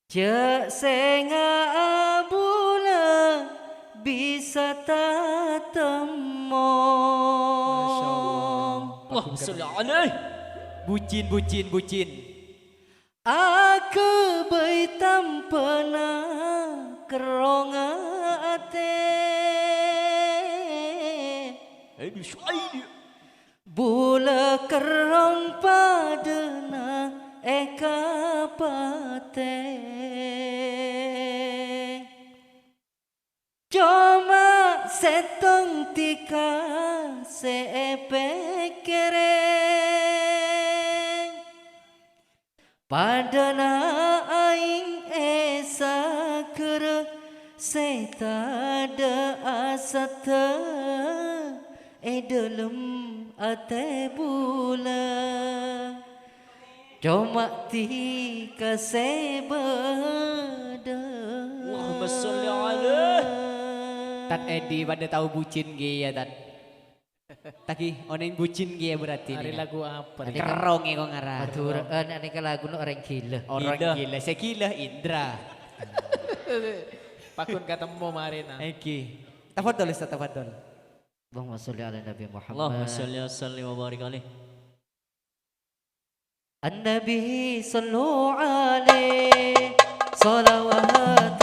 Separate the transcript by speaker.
Speaker 1: Cek senga abula bisa tatemo.
Speaker 2: Masya Allah.
Speaker 3: Wah, salli alaih.
Speaker 2: Bucin, bucin, bucin.
Speaker 1: Aku beitam pernah kerongate.
Speaker 3: Ini syuaidi.
Speaker 1: Bula kerong padana eka pate. Cuma setong tika sepekereng padana aing esa ker setada asata dalam ate bula cuma tika sebeda.
Speaker 3: Allahumma salli alaih.
Speaker 2: Tat Edi pada tahu bucin ge ya tat. Taki onen bucin ge berarti.
Speaker 3: Hari lagu apa?
Speaker 1: Hari
Speaker 2: Kerong ya kok ngarah.
Speaker 1: Aturan ini kan lagu orang gila.
Speaker 2: Orang gila, saya gila Indra.
Speaker 3: Pakun ketemu marina.
Speaker 2: Eki. Tafadhol Ustaz, tafadhol.
Speaker 1: Allahumma sholli ala Nabi Muhammad.
Speaker 3: Allahumma salli wa sallim wa barik alaih.
Speaker 1: An-Nabi sallu alaihi salawat